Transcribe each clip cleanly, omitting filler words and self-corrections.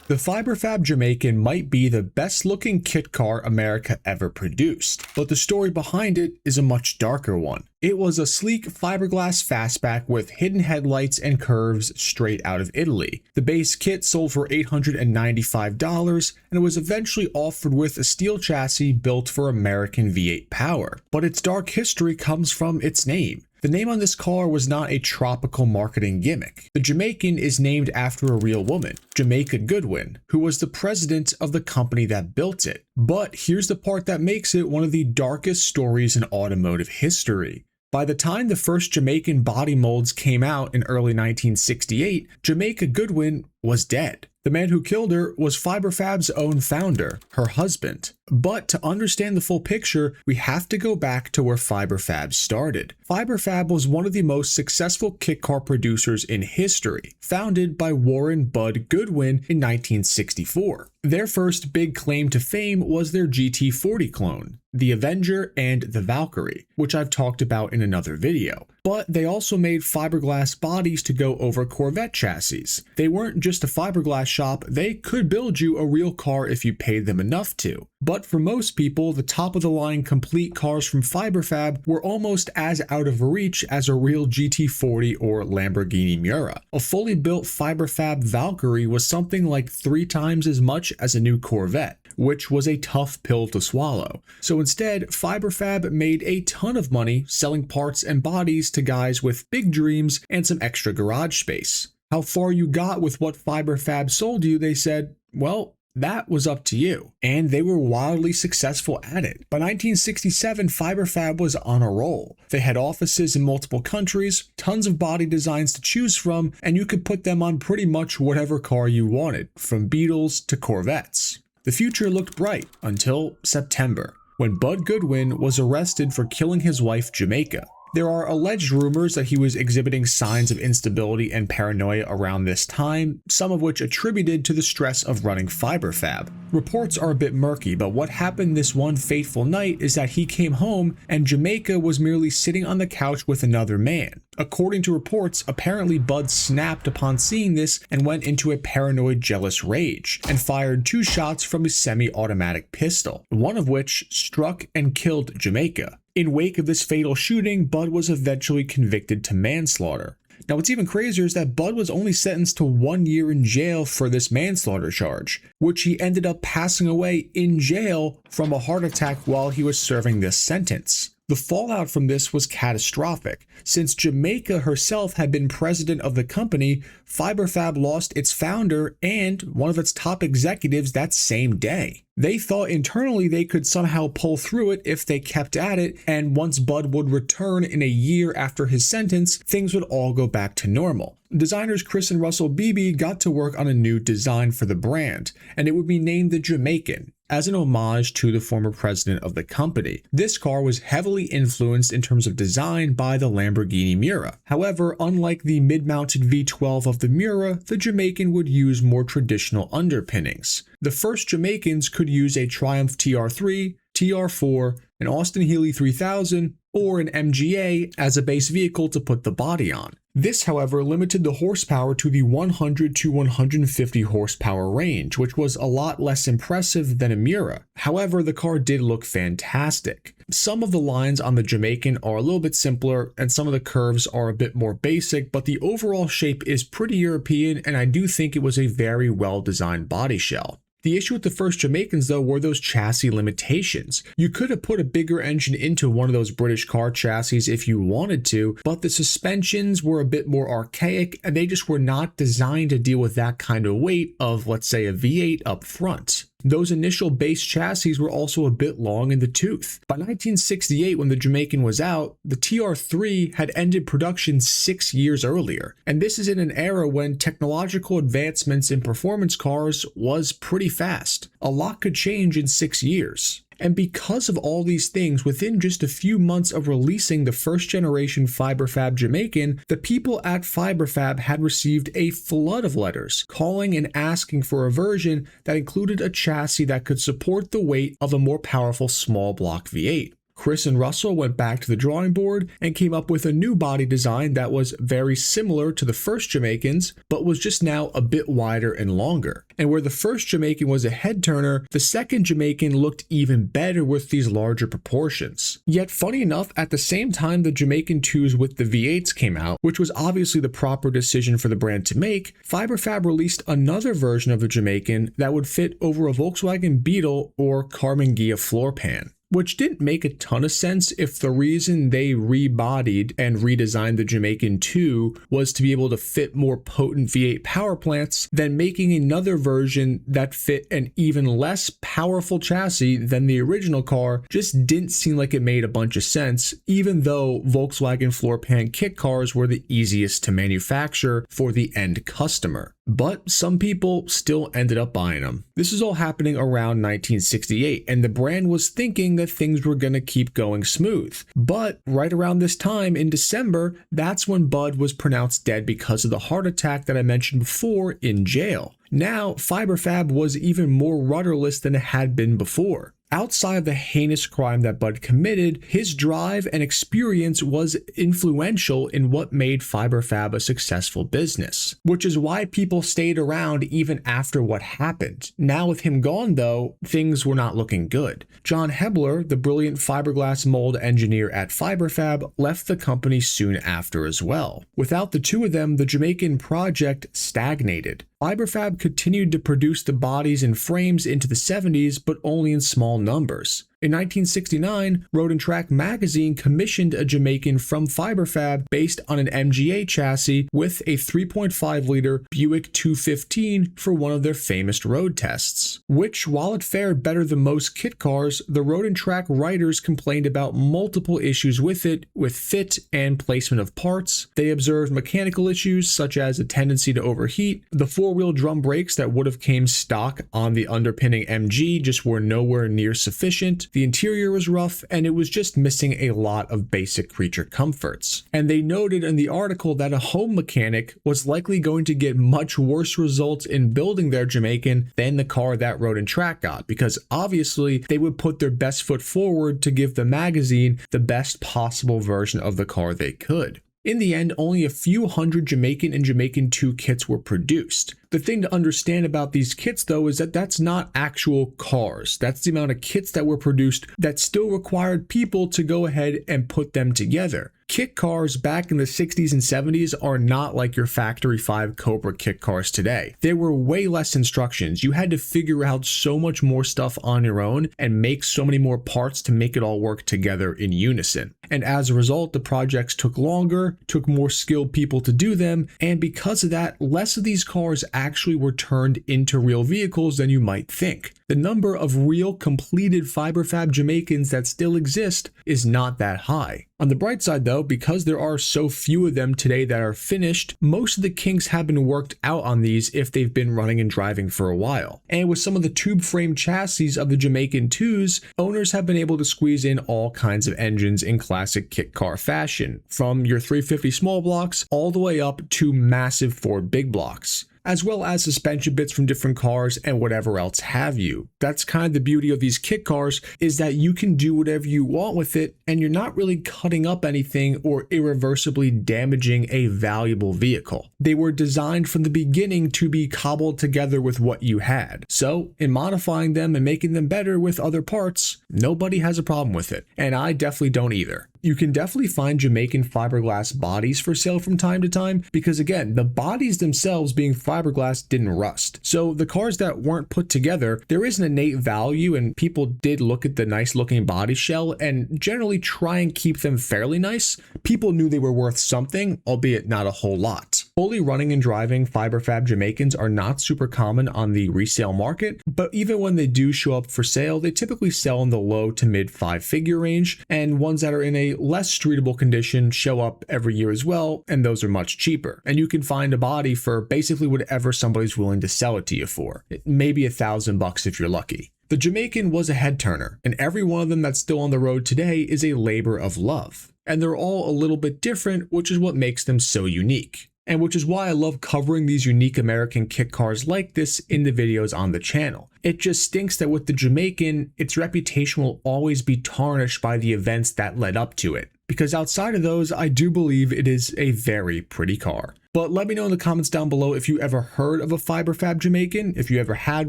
The Fiberfab Jamaican might be the best looking kit car America ever produced, but the story behind it is a much darker one. It was a sleek fiberglass fastback with hidden headlights and curves straight out of Italy. The base kit sold for $895 and it was eventually offered with a steel chassis built for American V8 power. But its dark history comes from its name. The name on this car was not a tropical marketing gimmick. The Jamaican is named after a real woman, Jamaican Goodwin, who was the president of the company that built it. But here's the part that makes it one of the darkest stories in automotive history. By the time the first Jamaican body molds came out in early 1968, Jamaica Goodwin was dead. The man who killed her was Fiberfab's own founder, her husband. But to understand the full picture, we have to go back to where Fiberfab started. Fiberfab was one of the most successful kit car producers in history, founded by Warren Bud Goodwin in 1964. Their first big claim to fame was their GT40 clone, the Avenger and the Valkyrie, which I've talked about in another video. But they also made fiberglass bodies to go over Corvette chassis. They weren't just a fiberglass shop, they could build you a real car if you paid them enough to. But for most people, the top of the line complete cars from Fiberfab were almost as out of reach as a real GT40 or Lamborghini Miura. A fully built Fiberfab Valkyrie was something like 3 times as much as a new Corvette, which was a tough pill to swallow. So instead, Fiberfab made a ton of money selling parts and bodies to guys with big dreams and some extra garage space. How far you got with what Fiberfab sold you, they said, well, that was up to you. And they were wildly successful at it. By 1967, Fiberfab was on a roll. They had offices in multiple countries, tons of body designs to choose from, and you could put them on pretty much whatever car you wanted, from Beetles to Corvettes. The future looked bright until September, when Bud Goodwin was arrested for killing his wife Jamaica. There are alleged rumors that he was exhibiting signs of instability and paranoia around this time, some of which attributed to the stress of running Fiberfab. Reports are a bit murky, but what happened this one fateful night is that he came home and Jamaica was merely sitting on the couch with another man. According to reports, apparently Bud snapped upon seeing this and went into a paranoid jealous rage and fired 2 shots from his semi-automatic pistol, one of which struck and killed Jamaica. In wake of this fatal shooting, Bud was eventually convicted to manslaughter. Now what's even crazier is that Bud was only sentenced to 1 year in jail for this manslaughter charge, which he ended up passing away in jail from a heart attack while he was serving this sentence. The fallout from this was catastrophic. Since Jamaica herself had been president of the company, Fiberfab lost its founder and one of its top executives that same day. They thought internally they could somehow pull through it if they kept at it, and once Bud would return in a year after his sentence, things would all go back to normal. Designers Chris and Russell Beebe got to work on a new design for the brand, and it would be named the Jamaican, as an homage to the former president of the company. This car was heavily influenced in terms of design by the Lamborghini Miura. However, unlike the mid-mounted V12 of the Miura, the Jamaican would use more traditional underpinnings. The first Jamaicans could use a Triumph TR3, TR4, an Austin Healey 3000, or an MGA as a base vehicle to put the body on. This, however, limited the horsepower to the 100 to 150 horsepower range, which was a lot less impressive than a Miura. However, the car did look fantastic. Some of the lines on the Jamaican are a little bit simpler, and some of the curves are a bit more basic, but the overall shape is pretty European, and I do think it was a very well-designed body shell. The issue with the first Jamaicans, though, were those chassis limitations. You could have put a bigger engine into one of those British car chassis if you wanted to, but the suspensions were a bit more archaic and they just were not designed to deal with that kind of weight of, let's say, a V8 up front. Those initial base chassis were also a bit long in the tooth. By 1968, when the Jamaican was out, the TR3 had ended production 6 years earlier. And this is in an era when technological advancements in performance cars was pretty fast. A lot could change in 6 years. And because of all these things, within just a few months of releasing the first generation Fiberfab Jamaican, the people at Fiberfab had received a flood of letters calling and asking for a version that included a chassis that could support the weight of a more powerful small block V8. Chris and Russell went back to the drawing board and came up with a new body design that was very similar to the first Jamaican's, but was just now a bit wider and longer. And where the first Jamaican was a head turner, the second Jamaican looked even better with these larger proportions. Yet funny enough, at the same time the Jamaican 2s with the V8s came out, which was obviously the proper decision for the brand to make, Fiberfab released another version of the Jamaican that would fit over a Volkswagen Beetle or Carmen Ghia floor pan. Which didn't make a ton of sense if the reason they rebodied and redesigned the Jamaican 2 was to be able to fit more potent V8 power plants, then making another version that fit an even less powerful chassis than the original car just didn't seem like it made a bunch of sense, even though Volkswagen floor pan kit cars were the easiest to manufacture for the end customer. But some people still ended up buying them. This is all happening around 1968, and the brand was thinking that things were going to keep going smooth. But right around this time in December, that's when Bud was pronounced dead because of the heart attack that I mentioned before in jail. Now, Fiberfab was even more rudderless than it had been before. Outside of the heinous crime that Bud committed, his drive and experience was influential in what made Fiberfab a successful business, which is why people stayed around even after what happened. Now with him gone though, things were not looking good. John Hebler, the brilliant fiberglass mold engineer at Fiberfab, left the company soon after as well. Without the two of them, the Jamaican project stagnated. Fiberfab continued to produce the bodies and frames into the 70s, but only in small numbers. In 1969, Road & Track magazine commissioned a Jamaican from Fiberfab based on an MGA chassis with a 3.5-liter Buick 215 for one of their famous road tests, which, while it fared better than most kit cars, the Road & Track writers complained about multiple issues with it, with fit and placement of parts. They observed mechanical issues such as a tendency to overheat, the four-wheel drum brakes that would have came stock on the underpinning MG just were nowhere near sufficient. The interior was rough, and it was just missing a lot of basic creature comforts. And they noted in the article that a home mechanic was likely going to get much worse results in building their Jamaican than the car that Road & Track got, because obviously they would put their best foot forward to give the magazine the best possible version of the car they could. In the end, only a few hundred Jamaican and Jamaican 2 kits were produced. The thing to understand about these kits though is that that's not actual cars. That's the amount of kits that were produced that still required people to go ahead and put them together. Kit cars back in the 60s and 70s are not like your Factory 5 Cobra kit cars today. There were way less instructions. You had to figure out so much more stuff on your own and make so many more parts to make it all work together in unison. And as a result, the projects took longer, took more skilled people to do them, and because of that, less of these cars actually were turned into real vehicles than you might think. The number of real completed Fiberfab Jamaicans that still exist is not that high. On the bright side though, because there are so few of them today that are finished, most of the kinks have been worked out on these if they've been running and driving for a while. And with some of the tube frame chassis of the Jamaican 2s, owners have been able to squeeze in all kinds of engines in classic kit car fashion, from your 350 small blocks all the way up to massive Ford big blocks, as well as suspension bits from different cars and whatever else have you. That's kind of the beauty of these kit cars, is that you can do whatever you want with it and you're not really cutting up anything or irreversibly damaging a valuable vehicle. They were designed from the beginning to be cobbled together with what you had. So in modifying them and making them better with other parts, nobody has a problem with it. And I definitely don't either. You can definitely find Jamaican fiberglass bodies for sale from time to time because, again, the bodies themselves being fiberglass didn't rust. So the cars that weren't put together, there is an innate value, and people did look at the nice looking body shell and generally try and keep them fairly nice. People knew they were worth something, albeit not a whole lot. Fully running and driving Fiberfab Jamaicans are not super common on the resale market, but even when they do show up for sale, they typically sell in the low to mid 5-figure range, and ones that are in a less streetable condition show up every year as well, and those are much cheaper. And you can find a body for basically whatever somebody's willing to sell it to you for. Maybe $1,000 if you're lucky. The Jamaican was a head turner, and every one of them that's still on the road today is a labor of love. And they're all a little bit different, which is what makes them so unique. and which is why I love covering these unique American kit cars like this in the videos on the channel. It just stinks that with the Jamaican, its reputation will always be tarnished by the events that led up to it, because outside of those, I do believe it is a very pretty car. But let me know in the comments down below if you ever heard of a Fiberfab Jamaican, if you ever had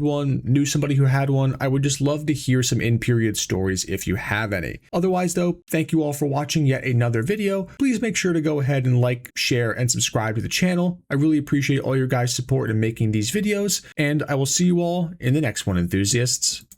one, knew somebody who had one. I would just love to hear some in-period stories if you have any. Otherwise though, thank you all for watching yet another video. Please make sure to go ahead and like, share, and subscribe to the channel. I really appreciate all your guys' support in making these videos, and I will see you all in the next one, enthusiasts.